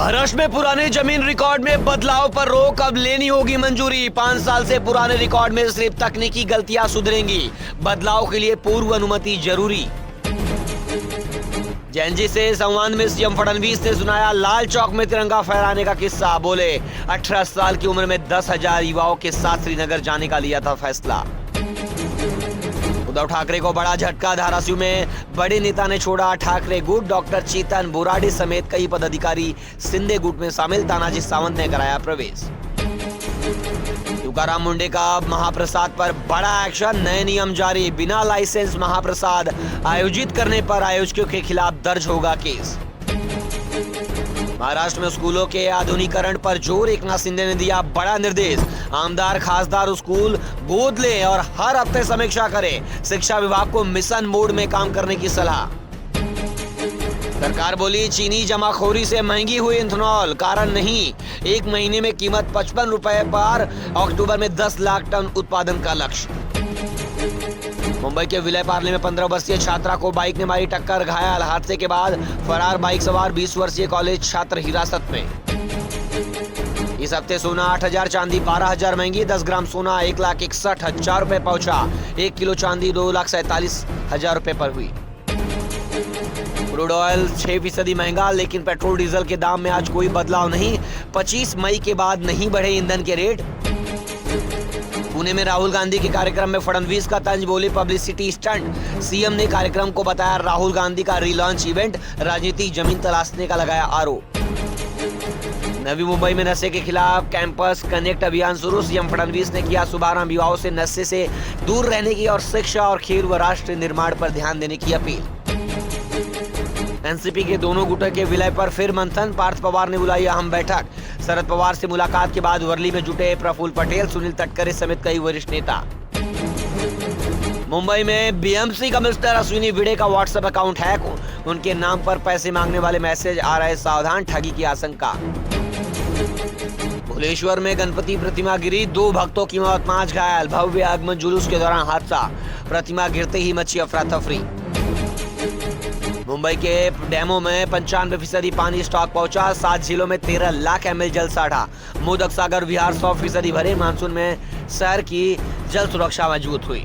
महाराष्ट्र में पुराने जमीन रिकॉर्ड में बदलाव पर रोक अब लेनी होगी मंजूरी। 5 साल से पुराने रिकॉर्ड में सिर्फ तकनीकी गलतियां सुधरेंगी, बदलाव के लिए पूर्व अनुमति जरूरी। जैनजी से संवाद में सीएम फडणवीस ने सुनाया लाल चौक में तिरंगा फहराने का किस्सा। बोले 18 साल की उम्र में 10,000 युवाओं के साथ श्रीनगर जाने का लिया था फैसला। उद्धव ठाकरे को बड़ा झटका, धाराशिव में बड़े नेता ने छोड़ा ठाकरे गुट। डॉक्टर चेतन बोराडे समेत कई पदाधिकारी सिंधे गुट में शामिल। तानाजी सावंत ने कराया प्रवेश। तुकाराम मुंडे का महाप्रसाद पर बड़ा एक्शन, नए नियम जारी। बिना लाइसेंस महाप्रसाद आयोजित करने पर आयोजकों के खिलाफ दर्ज होगा केस। महाराष्ट्र में स्कूलों के आधुनिकीकरण पर जोर, एकनाथ शिंदे ने दिया बड़ा निर्देश। आमदार खासदार स्कूल गोद लें और हर हफ्ते समीक्षा करें। शिक्षा विभाग को मिशन मोड में काम करने की सलाह। सरकार बोली चीनी जमाखोरी से महंगी हुई इथेनॉल, कारण नहीं। 1 महीने में कीमत 55 रुपए पर, अक्टूबर में 10 लाख टन उत्पादन का लक्ष्य। मुंबई के विलय पार्ले में 15 वर्षीय छात्रा को बाइक ने मारी टक्कर, घायल। हादसे के बाद फरार बाइक सवार 20 वर्षीय कॉलेज छात्र हिरासत में। इस हफ्ते सोना 8,000, चांदी 12,000 महंगी। 10 ग्राम सोना 1,61,000 रुपए पहुंचा। 1 किलो चांदी 2,47,000 रुपए पर हुई। क्रूड ऑयल 6% महंगा, लेकिन पेट्रोल डीजल के दाम में आज कोई बदलाव नहीं। 25 मई के बाद नहीं बढ़े ईंधन के रेट। पुणे में राहुल गांधी के कार्यक्रम में फडणवीस का तंज, बोले पब्लिसिटी स्टंट। सीएम ने कार्यक्रम को बताया राहुल गांधी का रीलॉन्च इवेंट। राजनीतिक जमीन तलाशने का लगाया आरोप। नवी मुंबई में नशे के खिलाफ कैंपस कनेक्ट अभियान शुरू। सीएम फडणवीस ने किया शुभारंभ, युवाओं से नशे से दूर रहने की और शिक्षा और खेल व राष्ट्र निर्माण पर ध्यान देने की अपील। एनसीपी के दोनों गुटों के विलय पर फिर मंथन, पार्थ पवार ने बुलाई अहम बैठक। शरद पवार से मुलाकात के बाद वर्ली में जुटे प्रफुल्ल पटेल, सुनील तटकरे समेत कई वरिष्ठ नेता। मुंबई में बीएमसी कमिश्नर अश्विनी भिड़े का व्हाट्सएप अकाउंट हैक, उनके नाम पर पैसे मांगने वाले मैसेज आ रहे, सावधान, ठगी की आशंका। भुवनेश्वर में गणपति प्रतिमा गिरी, 2 भक्तों की मौत, 5 घायल। भव्य आगमन जुलूस के दौरान हादसा, प्रतिमा गिरते ही मची अफरा तफरी। मुंबई के डैमों में 95% पानी स्टॉक पहुंचा। 7 जिलों में 13 लाख ml जल साढ़ा। मोदक सागर विहार 100% भरे। मानसून में शहर की जल सुरक्षा मजबूत हुई।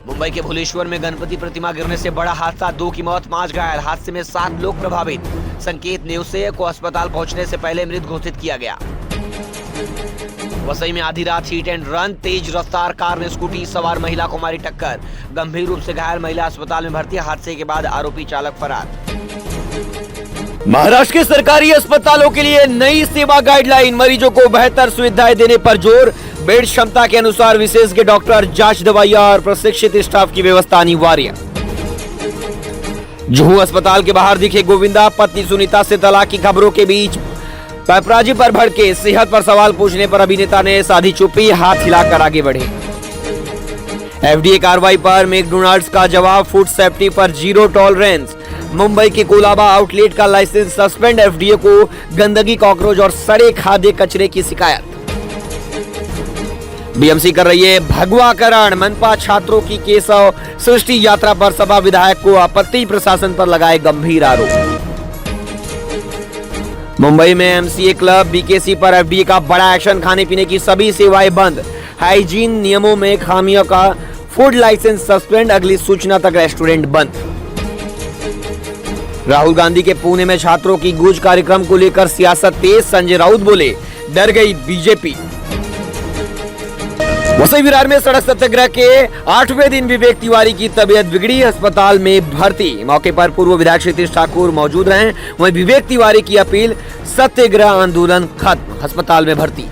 मुंबई के भुवनेश्वर में गणपति प्रतिमा गिरने से बड़ा हादसा, 2 की मौत, 5 घायल। हादसे में 7 लोग प्रभावित। संकेत न्यूसे को अस्पताल पहुंचने से पहले मृत घोषित किया गया। वसई में आधी रात हिट एंड रन, तेज रफ्तार कार ने स्कूटी सवार महिला को मारी टक्कर। गंभीर रूप से घायल महिला अस्पताल में भर्ती। हादसे के बाद आरोपी चालक फरार। महाराष्ट्र के सरकारी अस्पतालों के लिए नई सेवा गाइडलाइन, मरीजों को बेहतर सुविधाएं देने पर जोर। बेड क्षमता के अनुसार विशेषज्ञ डॉक्टर, जांच दवाइयां और प्रशिक्षित स्टाफ की व्यवस्था अनिवार्य। जुहू अस्पताल के बाहर दिखे गोविंदा, पत्नी सुनीता से तलाक की खबरों के बीच पैपराजी पर भड़के। सेहत पर सवाल पूछने पर अभिनेता ने साधी चुप्पी, हाथ हिलाकर आगे बढ़े। एफडीए कार्रवाई पर मैकडॉनल्ड्स का जवाब, फूड सेफ्टी पर 0 टॉलरेंस। मुंबई के कोलाबा आउटलेट का लाइसेंस सस्पेंड, एफडीए को गंदगी, कॉकरोच और सड़े खाद्य कचरे की शिकायत। बीएमसी कर रही है भगवाकरण, मनपा छात्रों की केशव सृष्टि यात्रा पर सपा विधायक को आपत्ति, प्रशासन पर लगाए गंभीर आरोप। मुंबई में एमसीए क्लब बीकेसी पर एफडीए का बड़ा एक्शन, खाने पीने की सभी सेवाएं बंद। हाइजीन नियमों में खामियों का फूड लाइसेंस सस्पेंड, अगली सूचना तक रेस्टोरेंट बंद। राहुल गांधी के पुणे में छात्रों की गूंज, कार्यक्रम को लेकर सियासत तेज। संजय राउत बोले डर गई बीजेपी। वसई विरार में सड़क सत्याग्रह के 8वें दिन विवेक तिवारी की तबीयत बिगड़ी, अस्पताल में भर्ती। मौके पर पूर्व विधायक क्षितिज ठाकुर मौजूद रहे। वहीं विवेक तिवारी की अपील, सत्याग्रह आंदोलन खत्म, अस्पताल में भर्ती।